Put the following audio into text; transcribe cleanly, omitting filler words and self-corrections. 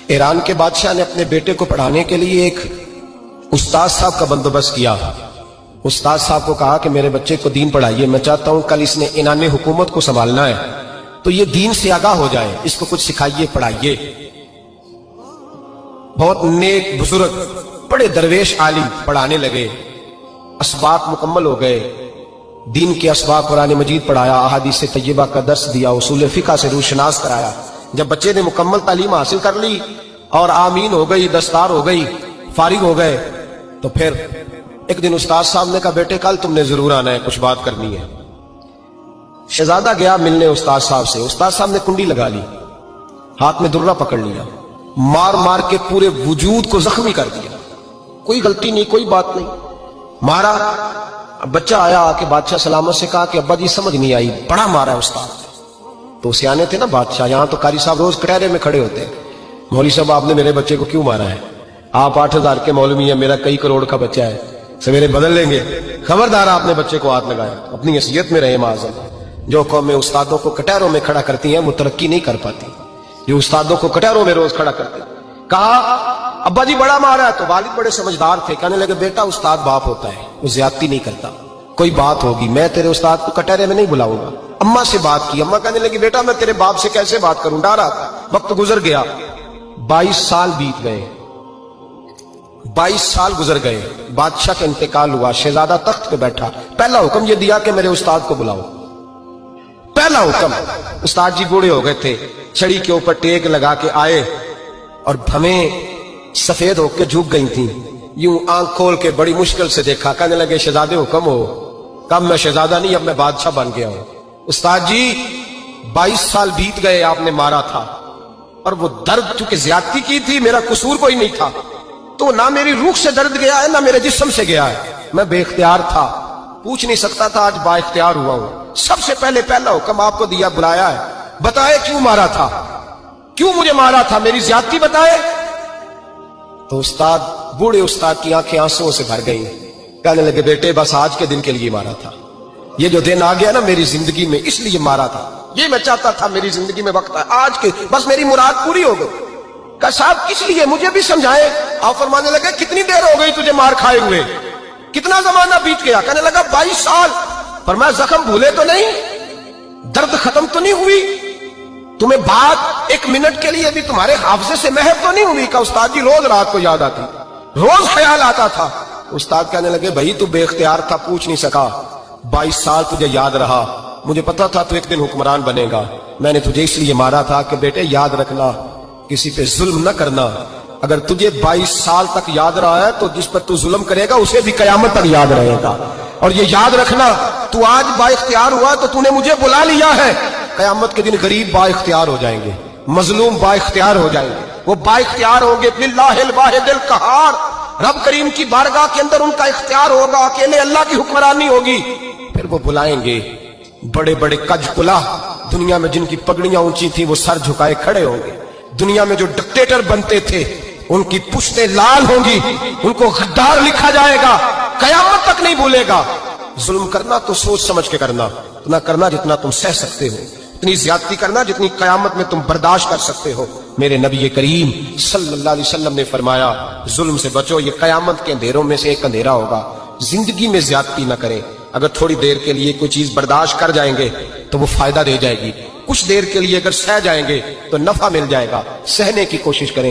ایران کے بادشاہ نے اپنے بیٹے کو پڑھانے کے لیے ایک استاد صاحب کا بندوبست کیا۔ استاد صاحب کو کہا کہ میرے بچے کو دین پڑھائیے، میں چاہتا ہوں کل اس نے انعام حکومت کو سنبھالنا ہے تو یہ دین سے آگاہ ہو جائے، اس کو کچھ سکھائیے، پڑھائیے۔ بہت نیک بزرگ بڑے درویش عالم پڑھانے لگے، اسباق مکمل ہو گئے، دین کے اسباق قرآن مجید پڑھایا، احادیث طیبہ کا درس دیا، اصول فقہ سے روشناس کرایا۔ جب بچے نے مکمل تعلیم حاصل کر لی اور آمین ہو گئی، دستار ہو گئی، فارغ ہو گئے، تو پھر ایک دن استاد صاحب نے کہا بیٹے کل تم نے ضرور آنا ہے، کچھ بات کرنی ہے۔ شہزادہ گیا ملنے استاد صاحب سے، استاد صاحب نے کنڈی لگا لی، ہاتھ میں درہ پکڑ لیا، مار مار کے پورے وجود کو زخمی کر دیا، کوئی غلطی نہیں، کوئی بات نہیں، مارا۔ اب بچہ آیا آ کے بادشاہ سلامت سے کہا کہ ابا جی سمجھ نہیں آئی، بڑا مارا ہے استاد۔ تو سیانے تھے نا بادشاہ، یہاں تو قاری صاحب روز کٹہرے میں کھڑے ہوتے ہیں، مولوی صاحب آپ نے میرے بچے کو کیوں مارا ہے؟ آپ 8,000 کے مولوی ہیں، میرا کئی کروڑ کا بچہ ہے، سویرے بدل لیں گے، خبردار آپ نے بچے کو ہاتھ لگایا، اپنی حیثیت میں رہے معاذ۔ جو قومیں استادوں کو کٹہروں میں کھڑا کرتی ہیں وہ ترقی نہیں کر پاتی، جو استادوں کو کٹہروں میں روز کھڑا کرتے ہیں۔ کہا ابا جی بڑا مارا ہے، تو والد بڑے سمجھدار تھے، کہنے لگے بیٹا استاد باپ ہوتا ہے، وہ زیادتی نہیں کرتا، کوئی بات ہوگی میں تیرے استاد کو کٹہرے میں نہیں بلاؤں گا۔ اماں سے بات کی، اماں کہنے لگی بیٹا میں تیرے باپ سے کیسے بات کروں، ڈرا تھا۔ وقت گزر گیا، 22 سال بیت گئے، 22 سال گزر گئے، بادشاہ کا انتقال ہوا، شہزادہ تخت پہ بیٹھا، پہلا حکم یہ دیا کہ میرے استاد کو بلاؤ، پہلا حکم۔ استاد جی بوڑھے ہو گئے تھے، چھڑی کے اوپر ٹیک لگا کے آئے اور بھمیں سفید ہو کے جھک گئی تھیں، یوں آنکھ کھول کے بڑی مشکل سے دیکھا، کہنے لگے شہزادے حکم ہو۔ کب میں شہزادہ نہیں، اب میں بادشاہ بن گیا ہوں۔ استاد جی 22 سال بیت گئے، آپ نے مارا تھا، اور وہ درد چونکہ زیادتی کی تھی، میرا قصور کوئی نہیں تھا، تو نہ میری روح سے درد گیا ہے نہ میرے جسم سے گیا ہے، میں بے اختیار تھا، پوچھ نہیں سکتا تھا، آج با اختیار ہوا ہوں۔ سب سے پہلے پہلا حکم آپ کو دیا، بلایا ہے، بتائے کیوں مارا تھا، کیوں مجھے مارا تھا، میری زیادتی بتائے۔ تو استاد بوڑھے استاد کی آنکھیں آنسوؤں سے بھر گئی، کہنے لگے بیٹے بس آج کے دن کے لیے مارا تھا، یہ جو دن آ گیا نا میری زندگی میں اس لیے مارا تھا، یہ میں چاہتا تھا میری زندگی میں وقت ہے آج کے، بس میری مراد پوری ہو گئی۔ کہا صاحب کس لیے، مجھے بھی سمجھائے۔ آپ فرمانے لگے کتنی دیر ہو گئی تجھے مار کھائے ہوئے، کتنا زمانہ بیت گیا؟ کہنے لگا 22 سال۔ فرمایا زخم بھولے تو نہیں، درد ختم تو نہیں ہوئی، تمہیں بات 1 منٹ کے لیے بھی تمہارے حافظے سے محو تو نہیں ہوئی؟ کہ استاد جی روز رات کو یاد آتی، روز خیال آتا تھا۔ استاد کہنے لگے بھائی تو بے اختیار تھا، پوچھ نہیں سکا، 22 سال تجھے یاد رہا، مجھے پتا تھا تو ایک دن حکمران بنے گا، میں نے تجھے اس لیے مارا تھا کہ بیٹے یاد رکھنا کسی پہ ظلم نہ کرنا، اگر تجھے 22 سال تک یاد رہا ہے تو جس پر تو ظلم کرے گا اسے بھی قیامت تک یاد رہے گا، اور یہ یاد رکھنا تو آج با اختیار ہوا تو تو نے مجھے بلا لیا ہے، قیامت کے دن غریب با اختیار ہو جائیں گے، مظلوم با اختیار ہو جائیں گے، وہ با اختیار ہوں گے باللہ الواحد القہار، رب کریم کی بارگاہ کے اندر ان کا اختیار ہوگا، اکیلے اللہ کی حکمرانی ہوگی، پھر وہ بلائیں گے بڑے بڑے کج کلا، دنیا میں جن کی پگڑیاں اونچی تھیں وہ سر جھکائے کھڑے ہوں گے، دنیا میں جو ڈکٹیٹر بنتے تھے ان کی پشتیں لال ہوں گی، ان کو غدار لکھا جائے گا، قیامت تک نہیں بھولے گا۔ ظلم کرنا تو سوچ سمجھ کے کرنا، اتنا کرنا جتنا تم سہ سکتے ہو، اتنی زیادتی کرنا جتنی قیامت میں تم برداشت کر سکتے ہو۔ میرے نبی کریم صلی اللہ علیہ وسلم نے فرمایا ظلم سے بچو، یہ قیامت کے اندھیروں میں سے ایک اندھیرا ہوگا۔ زندگی میں زیادتی نہ کریں، اگر تھوڑی دیر کے لیے کوئی چیز برداشت کر جائیں گے تو وہ فائدہ دے جائے گی، کچھ دیر کے لیے اگر سہ جائیں گے تو نفع مل جائے گا، سہنے کی کوشش کریں۔